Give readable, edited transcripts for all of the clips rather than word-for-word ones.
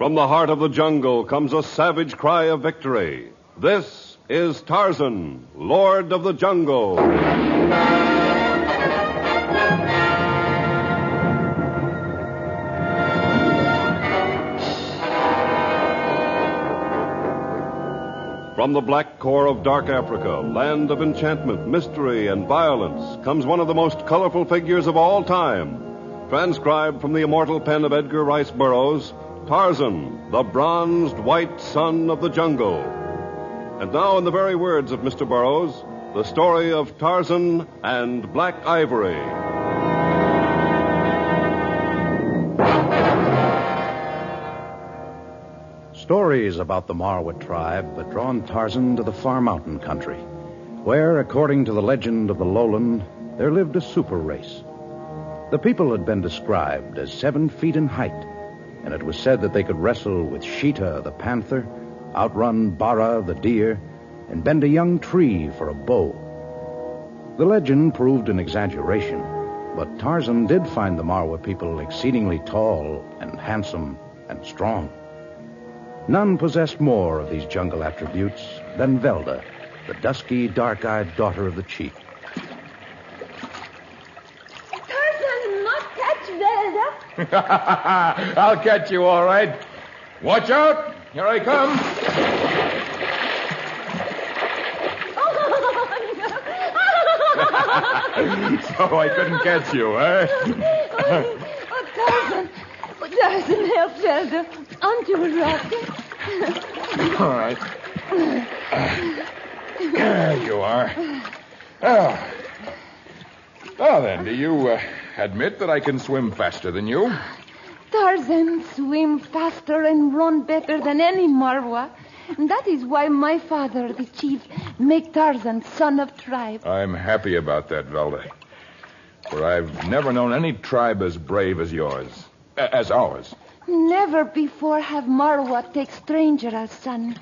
From the heart of the jungle comes a savage cry of victory. This is Tarzan, Lord of the Jungle. From the black core of dark Africa, land of enchantment, mystery, and violence, comes one of the most colorful figures of all time. Transcribed from the immortal pen of Edgar Rice Burroughs, Tarzan, the bronzed white son of the jungle. And now, in the very words of Mr. Burroughs, the story of Tarzan and Black Ivory. Stories about the Marwa tribe had drawn Tarzan to the far mountain country, where, according to the legend of the lowland, there lived a super race. The people had been described as 7 feet in height, and it was said that they could wrestle with Sheeta, the panther, outrun Bara, the deer, and bend a young tree for a bow. The legend proved an exaggeration, but Tarzan did find the Marwa people exceedingly tall and handsome and strong. None possessed more of these jungle attributes than Velda, the dusky, dark-eyed daughter of the chief. Tarzan, not catch Velda. I'll catch you all right. Watch out. Here I come. So I couldn't catch you, eh? Tarzan. Tarzan, help Velda onto a rock. All right. There you are. Oh. Well, then, do you admit that I can swim faster than you? Tarzan swim faster and run better than any Marwa. And that is why my father, the chief, make Tarzan son of tribe. I'm happy about that, Velda. For I've never known any tribe as brave as yours. As ours. Never before have Marwa take stranger as son.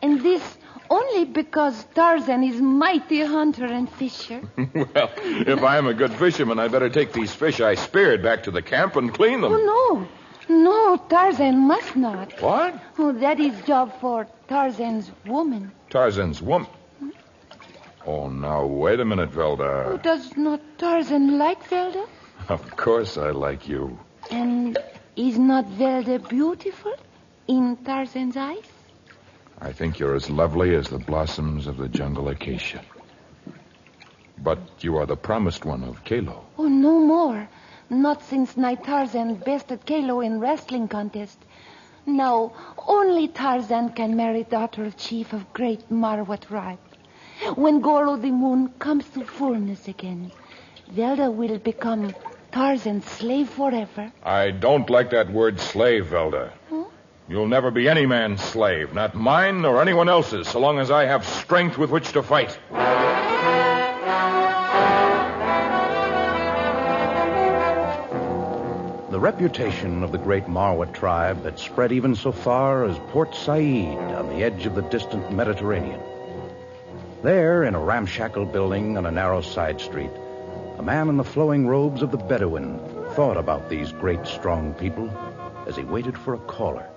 And this only because Tarzan is mighty hunter and fisher. Well, if I am a good fisherman, I'd better take these fish I speared back to the camp and clean them. Oh, no, Tarzan must not. What? Oh, that is job for Tarzan's woman. Tarzan's woman? Oh, now, wait a minute, Velda. Oh, does not Tarzan like Velda? Of course I like you. And is not Velda beautiful in Tarzan's eyes? I think you're as lovely as the blossoms of the jungle acacia. But you are the promised one of Kalo. Oh, no more. Not since night Tarzan bested Kalo in wrestling contest. Now, only Tarzan can marry daughter of chief of great Marwa tribe. When Goro the moon comes to fullness again, Velda will become Tarzan's slave forever. I don't like that word slave, Velda. Huh? You'll never be any man's slave, not mine nor anyone else's, so long as I have strength with which to fight. The reputation of the great Marwa tribe had spread even so far as Port Said on the edge of the distant Mediterranean. There, in a ramshackle building on a narrow side street, a man in the flowing robes of the Bedouin thought about these great, strong people as he waited for a caller.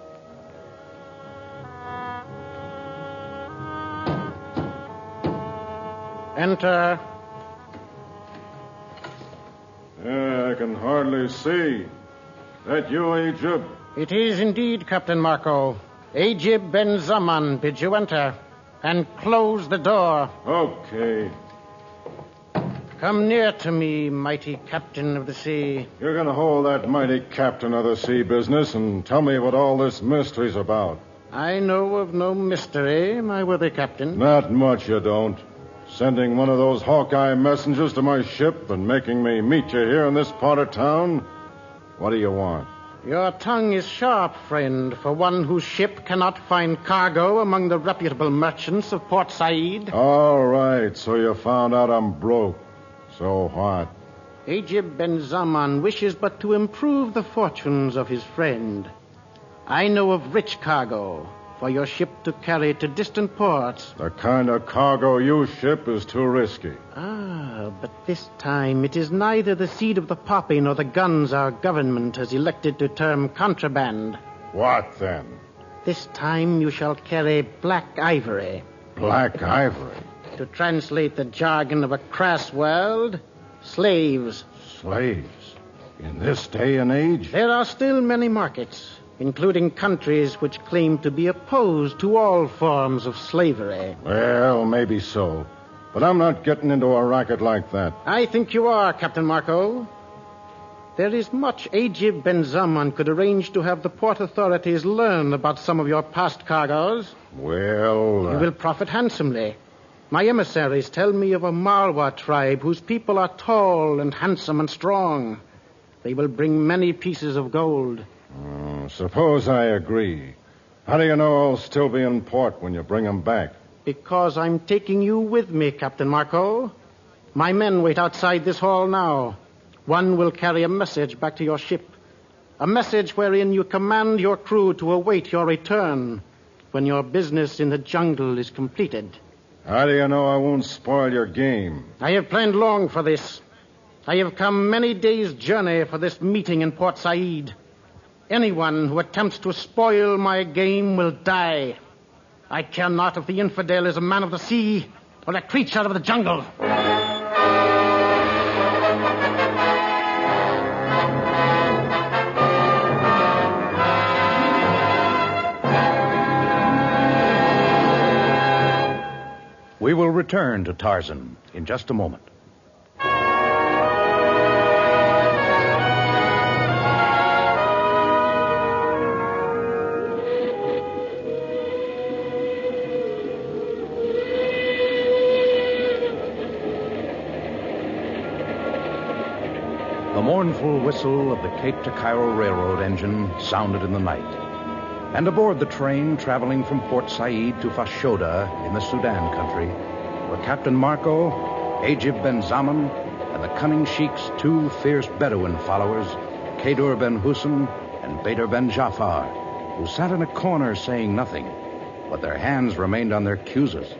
Enter. I can hardly see. That you, Egypt? It is indeed, Captain Marco. Ajib Ben Zaman bids you enter. And close the door. Okay. Come near to me, mighty captain of the sea. You're going to hold that mighty captain of the sea business and tell me what all this mystery's about. I know of no mystery, my worthy captain. Not much you don't. Sending one of those Hawkeye messengers to my ship and making me meet you here in this part of town? What do you want? Your tongue is sharp, friend, for one whose ship cannot find cargo among the reputable merchants of Port Said. All right, so you found out I'm broke. So what? Ajib Ben Zaman wishes but to improve the fortunes of his friend. I know of rich cargo for your ship to carry to distant ports. The kind of cargo you ship is too risky. Ah, but this time it is neither the seed of the poppy nor the guns our government has elected to term contraband. What then? This time you shall carry black ivory. Black ivory? To translate the jargon of a crass world, slaves. Slaves? In this day and age? There are still many markets, including countries which claim to be opposed to all forms of slavery. Well, maybe so. But I'm not getting into a racket like that. I think you are, Captain Marco. There is much Ajib Ben Zaman could arrange to have the port authorities learn about some of your past cargoes. Well... You will profit handsomely. My emissaries tell me of a Marwa tribe whose people are tall and handsome and strong. They will bring many pieces of gold. Suppose I agree. How do you know I'll still be in port when you bring them back? Because I'm taking you with me, Captain Marco. My men wait outside this hall now. One will carry a message back to your ship. A message wherein you command your crew to await your return when your business in the jungle is completed. How do you know I won't spoil your game? I have planned long for this. I have come many days' journey for this meeting in Port Said. Anyone who attempts to spoil my game will die. I care not if the infidel is a man of the sea or a creature of the jungle. We will return to Tarzan in just a moment. The mournful whistle of the Cape to Cairo Railroad engine sounded in the night. And aboard the train traveling from Port Said to Fashoda in the Sudan country were Captain Marco, Ajib Ben Zaman, and the cunning sheik's two fierce Bedouin followers, Kadur Ben Hussein and Badr Ben Jafar, who sat in a corner saying nothing, but their hands remained on their cuzes,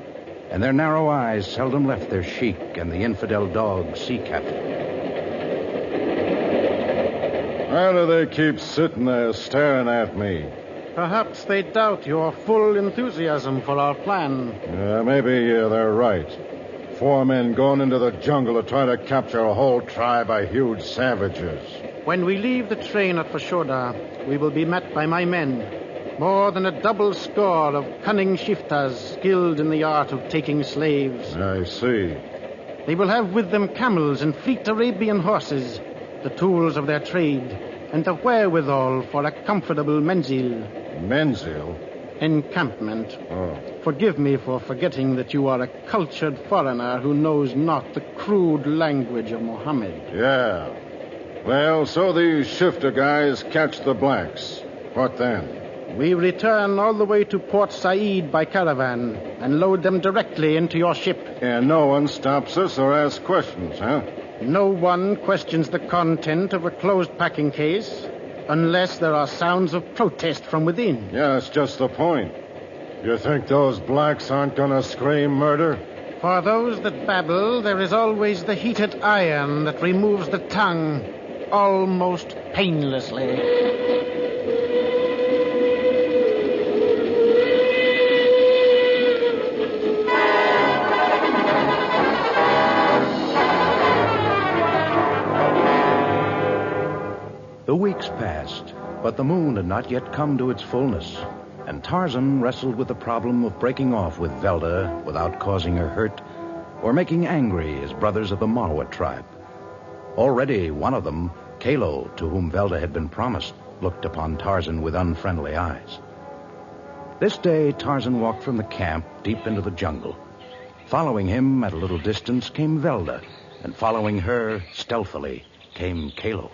and their narrow eyes seldom left their sheik and the infidel dog sea captain. Why do they keep sitting there staring at me? Perhaps they doubt your full enthusiasm for our plan. Maybe they're right. 4 men going into the jungle to try to capture a whole tribe of huge savages. When we leave the train at Fashoda, we will be met by my men. More than a double score of cunning shiftas skilled in the art of taking slaves. I see. They will have with them camels and fleet Arabian horses, the tools of their trade, and the wherewithal for a comfortable menzil. Menzil? Encampment. Oh. Forgive me for forgetting that you are a cultured foreigner who knows not the crude language of Mohammed. Yeah. Well, so these shifter guys catch the blacks. What then? We return all the way to Port Said by caravan and load them directly into your ship. And no one stops us or asks questions, huh? No one questions the content of a closed packing case unless there are sounds of protest from within. Yeah, that's just the point. You think those blacks aren't going to scream murder? For those that babble, there is always the heated iron that removes the tongue almost painlessly. The weeks passed, but the moon had not yet come to its fullness, and Tarzan wrestled with the problem of breaking off with Velda without causing her hurt or making angry his brothers of the Marwa tribe. Already one of them, Kalo, to whom Velda had been promised, looked upon Tarzan with unfriendly eyes. This day, Tarzan walked from the camp deep into the jungle. Following him at a little distance came Velda, and following her stealthily came Kalo.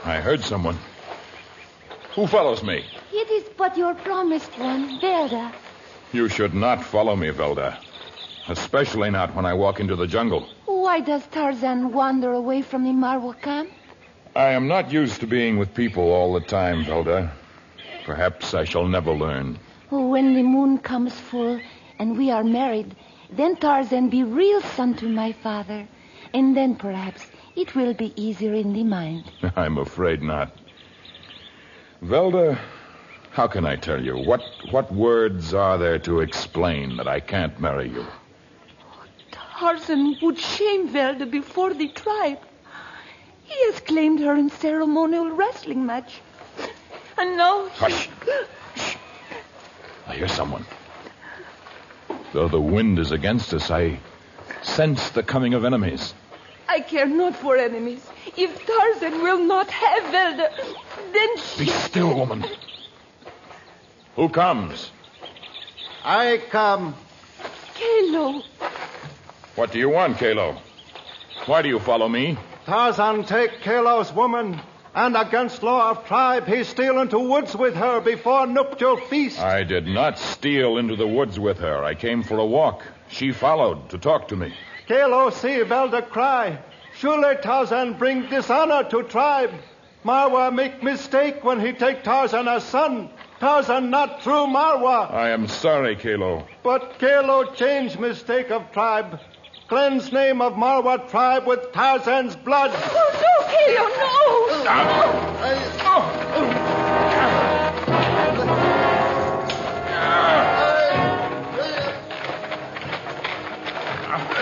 I heard someone. Who follows me? It is but your promised one, Velda. You should not follow me, Velda. Especially not when I walk into the jungle. Why does Tarzan wander away from the Marwa camp? I am not used to being with people all the time, Velda. Perhaps I shall never learn. When the moon comes full and we are married, then Tarzan be real son to my father. And then perhaps it will be easier in the mind. I'm afraid not. Velda, how can I tell you? What words are there to explain that I can't marry you? Tarzan would shame Velda before the tribe. He has claimed her in ceremonial wrestling match. And now Hush. Shh. I hear someone. Though the wind is against us, I sense the coming of enemies. I care not for enemies. If Tarzan will not have Velda, then she... Be still, woman. Who comes? I come. Kalo. What do you want, Kalo? Why do you follow me? Tarzan take Kalo's woman, and against law of tribe, he steal into woods with her before nuptial feast. I did not steal into the woods with her. I came for a walk. She followed to talk to me. Kalo see Velda cry. Surely Tarzan bring dishonor to tribe. Marwa make mistake when he take Tarzan as son. Tarzan not true Marwa. I am sorry, Kalo. But Kalo change mistake of tribe. Cleanse name of Marwa tribe with Tarzan's blood. Oh, no, Kalo,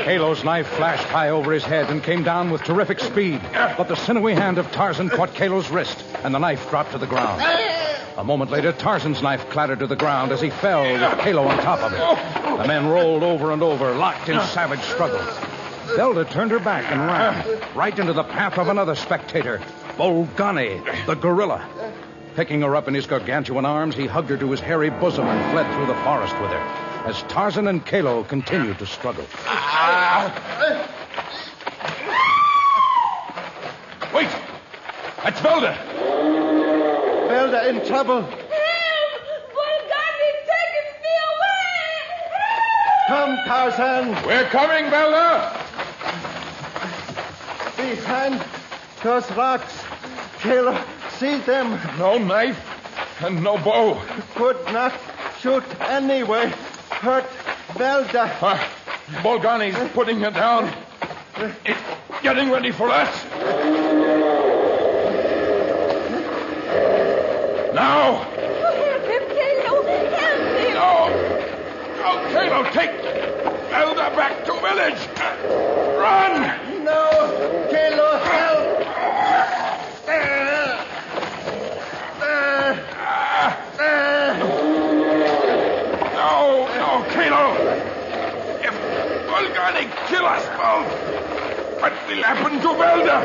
Kalo's knife flashed high over his head and came down with terrific speed. But the sinewy hand of Tarzan caught Kalo's wrist, and the knife dropped to the ground. A moment later, Tarzan's knife clattered to the ground as he fell with Kalo on top of it. The men rolled over and over, locked in savage struggle. Velda turned her back and ran right into the path of another spectator, Bolgani, the gorilla. Picking her up in his gargantuan arms, he hugged her to his hairy bosom and fled through the forest with her, as Tarzan and Kalo continued to struggle. Wait! That's Velda! Velda in trouble. Help! Bolgani taking me away! Come, Tarzan. We're coming, Velda! Behind those rocks. Kalo, see them. No knife and no bow. Could not shoot anyway. Hurt Velda. Bolgani's putting her down. Getting ready for us. Now! Help him, Kalo! Help him! No, Kalo, take Velda back to village. Run! No! Kalo, help! No, Kalo! If Bolgani kill us both, what will happen to Velda?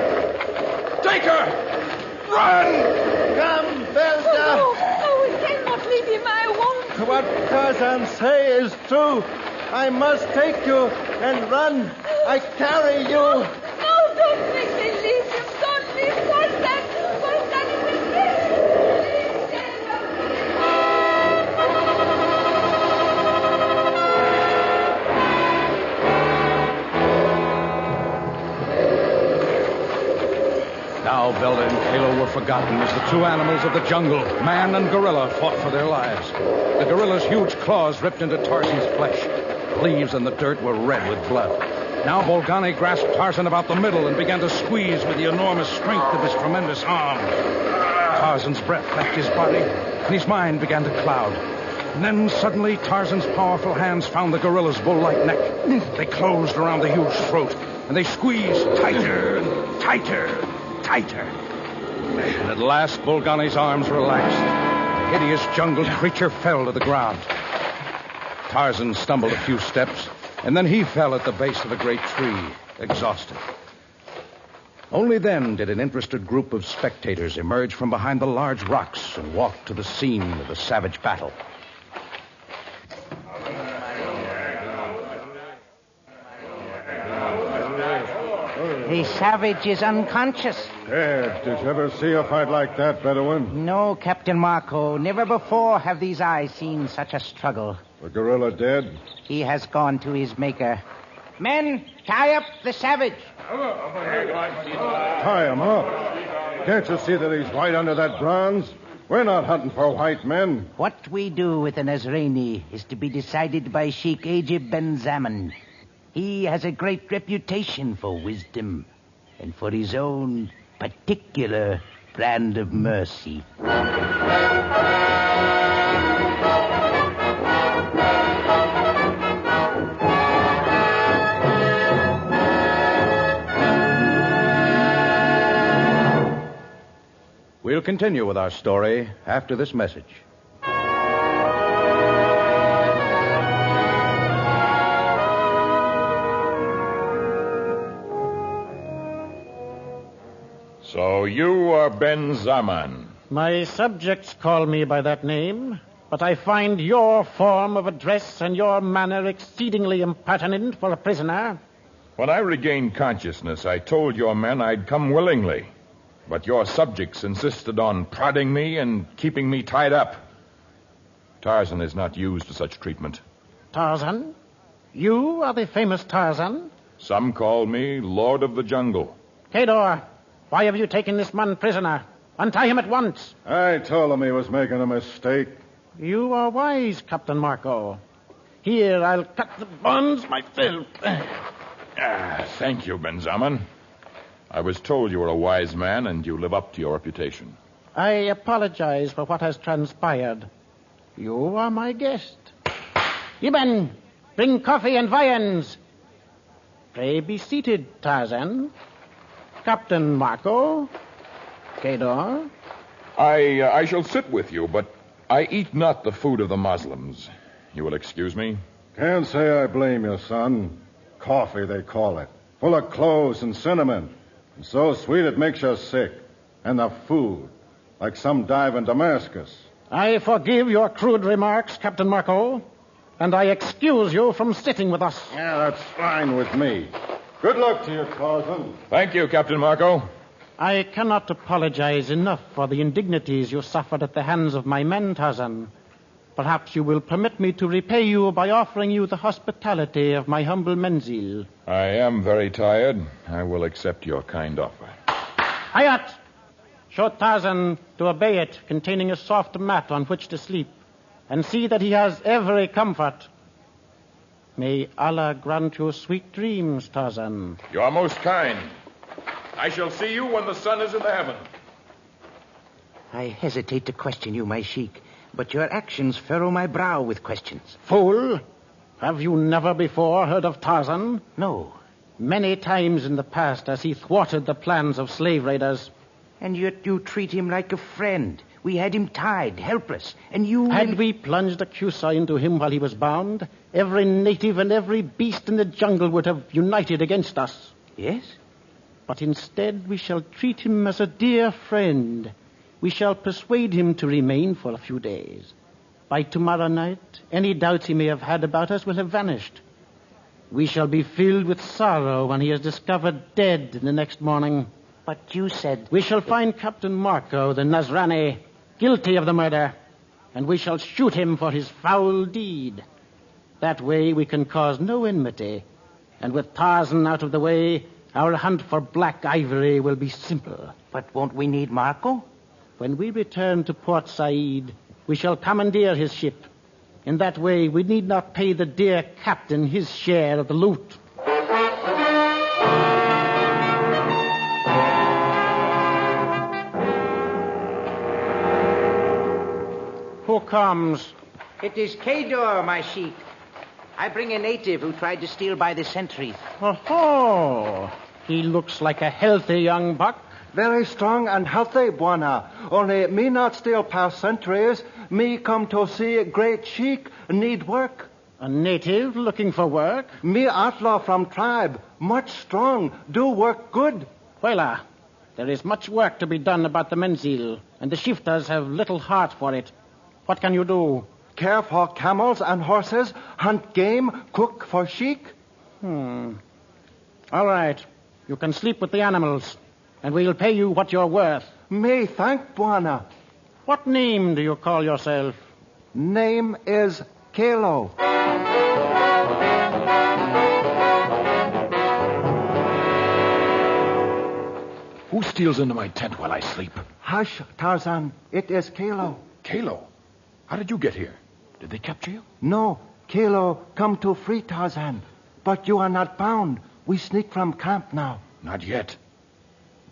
Take her! Run! Come, Velda! No, we cannot leave him. I won't. What Tarzan say is true. I must take you and run. I carry you. No, don't make me leave him. Don't leave Tarzan. Bolgani will kill him. Please, Now Velda and Kalo were forgotten as the two animals of the jungle, man and gorilla, fought for their lives. The gorilla's huge claws ripped into Tarzan's flesh. The leaves and the dirt were red with blood. Now Bolgani grasped Tarzan about the middle and began to squeeze with the enormous strength of his tremendous arms. Tarzan's breath left his body, and his mind began to cloud. And then suddenly Tarzan's powerful hands found the gorilla's bull-like neck. They closed around the huge throat, and they squeezed tighter and tighter. Tighter. And at last, Bolgani's arms relaxed. The hideous jungle creature fell to the ground. Tarzan stumbled a few steps, and then he fell at the base of a great tree, exhausted. Only then did an interested group of spectators emerge from behind the large rocks and walk to the scene of the savage battle. The savage is unconscious. Dad, did you ever see a fight like that, Bedouin? No, Captain Marco. Never before have these eyes seen such a struggle. The gorilla dead? He has gone to his maker. Men, tie up the savage. Tie him up. Can't you see that he's white under that bronze? We're not hunting for white men. What we do with an Nazrani is to be decided by Sheikh Ajib Ben Zaman. He has a great reputation for wisdom and for his own particular brand of mercy. We'll continue with our story after this message. So you are Ben Zaman. My subjects call me by that name, but I find your form of address and your manner exceedingly impertinent for a prisoner. When I regained consciousness, I told your men I'd come willingly. But your subjects insisted on prodding me and keeping me tied up. Tarzan is not used to such treatment. Tarzan? You are the famous Tarzan? Some call me Lord of the Jungle. Cador, why have you taken this man prisoner? Untie him at once. I told him he was making a mistake. You are wise, Captain Marco. Here, I'll cut the bonds myself. Thank you, Ben Zaman. I was told you were a wise man, and you live up to your reputation. I apologize for what has transpired. You are my guest. Ibn, bring coffee and viands. Pray be seated, Tarzan. Captain Marco. Cador. I shall sit with you, but I eat not the food of the Muslims. You will excuse me? Can't say I blame you, son. Coffee, they call it. Full of cloves and cinnamon. And so sweet it makes you sick. And the food, like some dive in Damascus. I forgive your crude remarks, Captain Marco, and I excuse you from sitting with us. Yeah, that's fine with me. Good luck to you, Tarzan. Thank you, Captain Marco. I cannot apologize enough for the indignities you suffered at the hands of my men, Tarzan. Perhaps you will permit me to repay you by offering you the hospitality of my humble menzil. I am very tired. I will accept your kind offer. Hayat! Show Tarzan to a bayet containing a soft mat on which to sleep, and see that he has every comfort. May Allah grant you sweet dreams, Tarzan. You are most kind. I shall see you when the sun is in the heaven. I hesitate to question you, my sheik, but your actions furrow my brow with questions. Fool! Have you never before heard of Tarzan? No. Many times in the past has he thwarted the plans of slave raiders. And yet you treat him like a friend. We had him tied, helpless, and you... Had we plunged a cuirass into him while he was bound, every native and every beast in the jungle would have united against us. Yes? But instead we shall treat him as a dear friend. We shall persuade him to remain for a few days. By tomorrow night, any doubts he may have had about us will have vanished. We shall be filled with sorrow when he is discovered dead the next morning. But you said... We shall find Captain Marco, the Nazrani, guilty of the murder, and we shall shoot him for his foul deed. That way we can cause no enmity, and with Tarzan out of the way, our hunt for black ivory will be simple. But won't we need Marco? When we return to Port Said, we shall commandeer his ship. In that way, we need not pay the dear captain his share of the loot. Who comes? It is Cador, my sheik. I bring a native who tried to steal by the sentries. Oh, he looks like a healthy young buck. Very strong and healthy, Buana. Only me not steal past centuries. Me come to see a great sheik need work. A native looking for work? Me outlaw from tribe. Much strong. Do work good. Wela, there is much work to be done about the menzil, and the shifters have little heart for it. What can you do? Care for camels and horses, hunt game, cook for sheik. All right. You can sleep with the animals, and we'll pay you what you're worth. Me thank Buana. What name do you call yourself? Name is Kalo. Who steals into my tent while I sleep? Hush, Tarzan. It is Kalo. Kalo. How did you get here? Did they capture you? No, Kalo come to free Tarzan. But you are not bound. We sneak from camp now. Not yet.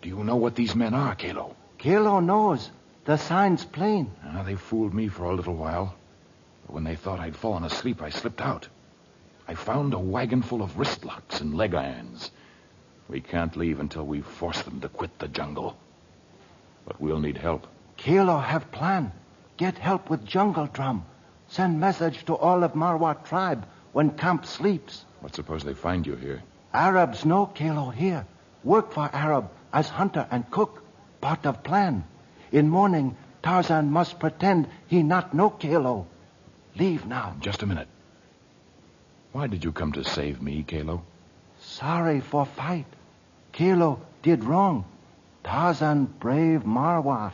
Do you know what these men are, Kalo? Kalo knows. The sign's plain. They fooled me for a little while. But when they thought I'd fallen asleep, I slipped out. I found a wagon full of wrist locks and leg irons. We can't leave until we've forced them to quit the jungle. But we'll need help. Kalo have plan. Get help with jungle drum. Send message to all of Marwa tribe when camp sleeps. But suppose they find you here? Arabs know Kalo here. Work for Arab as hunter and cook. Part of plan. In morning, Tarzan must pretend he not know Kalo. Leave now. Just a minute. Why did you come to save me, Kalo? Sorry for fight. Kalo did wrong. Tarzan brave Marwa.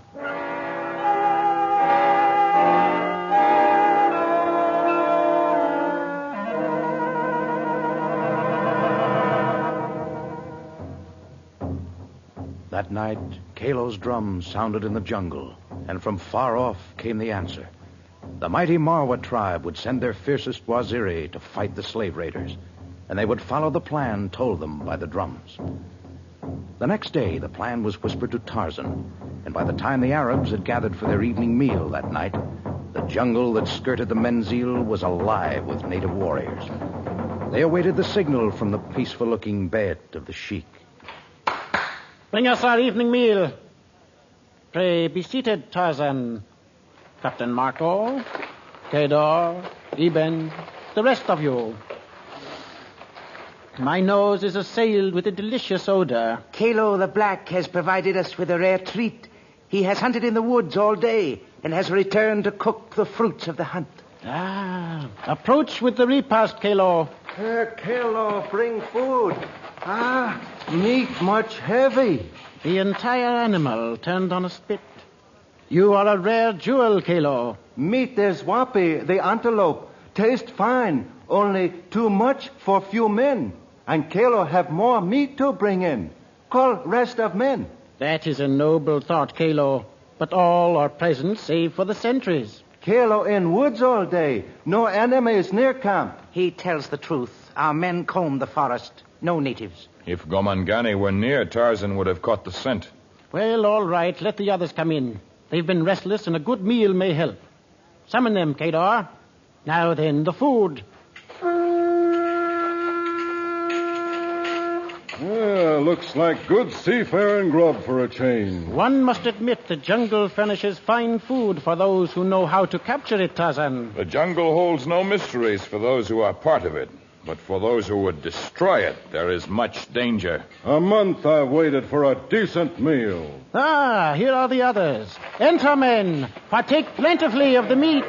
That night, Kalo's drum sounded in the jungle, and from far off came the answer. The mighty Marwa tribe would send their fiercest Waziri to fight the slave raiders, and they would follow the plan told them by the drums. The next day, the plan was whispered to Tarzan, and by the time the Arabs had gathered for their evening meal that night, the jungle that skirted the Menzil was alive with native warriors. They awaited the signal from the peaceful-looking bed of the sheik. Bring us our evening meal. Pray be seated, Tarzan. Captain Marco, Kedor, Eben, the rest of you. My nose is assailed with a delicious odor. Kalo the Black has provided us with a rare treat. He has hunted in the woods all day and has returned to cook the fruits of the hunt. Approach with the repast, Kalo. Kalo, bring food. Meat much heavy. The entire animal turned on a spit. You are a rare jewel, Kalo. Meat is wapi, the antelope. Taste fine, only too much for few men. And Kalo have more meat to bring in. Call rest of men. That is a noble thought, Kalo. But all are present save for the sentries. Kalo in woods all day. No enemies near camp. He tells the truth. Our men comb the forest. No natives. If Gomangani were near, Tarzan would have caught the scent. Well, all right. Let the others come in. They've been restless, and a good meal may help. Summon them, Kedar. Now then, the food. Looks like good seafaring grub for a change. One must admit the jungle furnishes fine food for those who know how to capture it, Tarzan. The jungle holds no mysteries for those who are part of it. But for those who would destroy it, there is much danger. A month I've waited for a decent meal. Here are the others. Enter, men. Partake plentifully of the meat.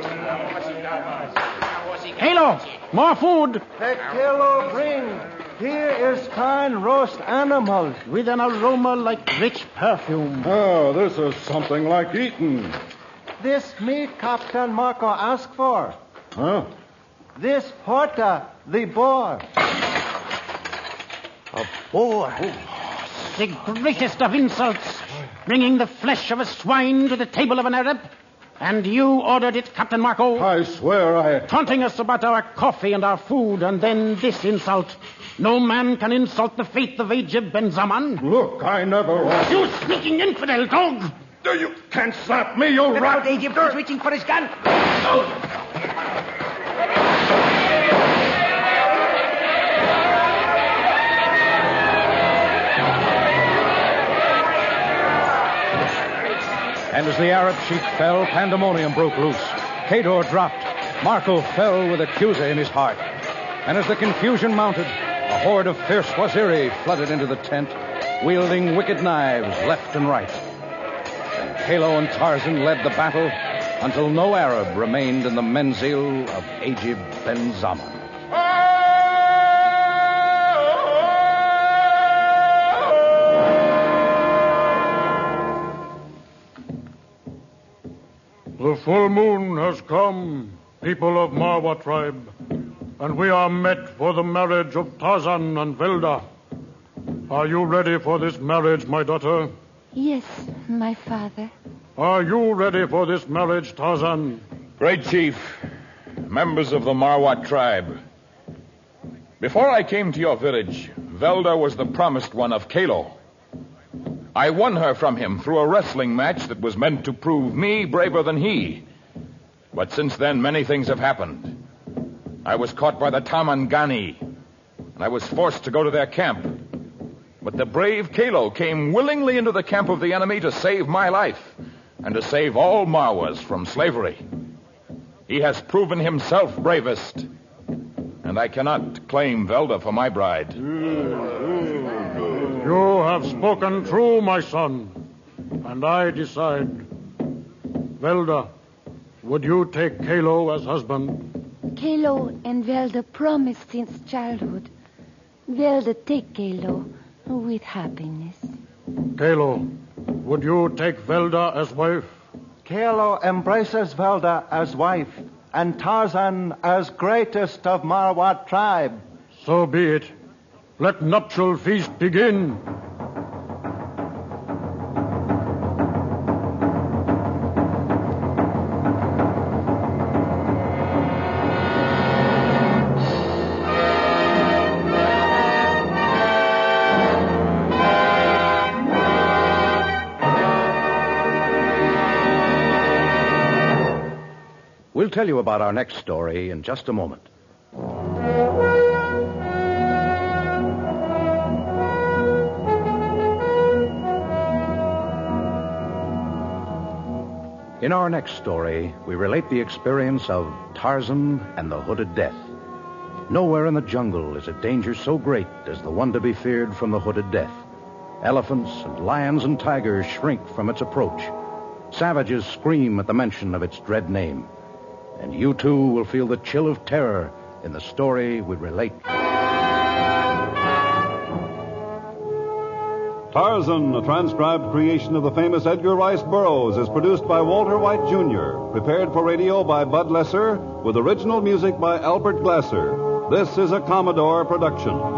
Kalo, more food. Kalo, bring. Here is fine roast animals. With an aroma like rich perfume. Oh, this is something like eating. This meat Captain Marco asked for. Huh? This Horta, the boar. A boar? The greatest of insults. Bringing the flesh of a swine to the table of an Arab. And you ordered it, Captain Marco. I swear Taunting us about our coffee and our food, and then this insult. No man can insult the faith of Ajib Ben Zaman. Look, I never... You sneaking infidel dog! You can't slap me, you rat! Ajib is reaching for his gun. And as the Arab sheik fell, pandemonium broke loose. Kedor dropped. Marco fell with accuser in his heart. And as the confusion mounted, a horde of fierce Waziri flooded into the tent, wielding wicked knives left and right. And Kalo and Tarzan led the battle until no Arab remained in the Menzil of Ajib Ben Zaman. The full moon has come, people of Marwa tribe, and we are met for the marriage of Tarzan and Velda. Are you ready for this marriage, my daughter? Yes, my father. Are you ready for this marriage, Tarzan? Great Chief, members of the Marwa tribe. Before I came to your village, Velda was the promised one of Kalo. I won her from him through a wrestling match that was meant to prove me braver than he. But since then, many things have happened. I was caught by the Tamangani, and I was forced to go to their camp. But the brave Kalo came willingly into the camp of the enemy to save my life and to save all Marwas from slavery. He has proven himself bravest, and I cannot claim Velda for my bride. You have spoken true, my son, and I decide. Velda, would you take Kalo as husband? Kalo and Velda promised since childhood. Velda take Kalo with happiness. Kalo, would you take Velda as wife? Kalo embraces Velda as wife, and Tarzan as greatest of Marwat tribe. So be it. Let nuptial feast begin. We'll tell you about our next story in just a moment. In our next story, we relate the experience of Tarzan and the Hooded Death. Nowhere in the jungle is a danger so great as the one to be feared from the Hooded Death. Elephants and lions and tigers shrink from its approach. Savages scream at the mention of its dread name. And you, too, will feel the chill of terror in the story we relate. Tarzan, a transcribed creation of the famous Edgar Rice Burroughs, is produced by Walter White, Jr., prepared for radio by Bud Lesser, with original music by Albert Glasser. This is a Commodore production.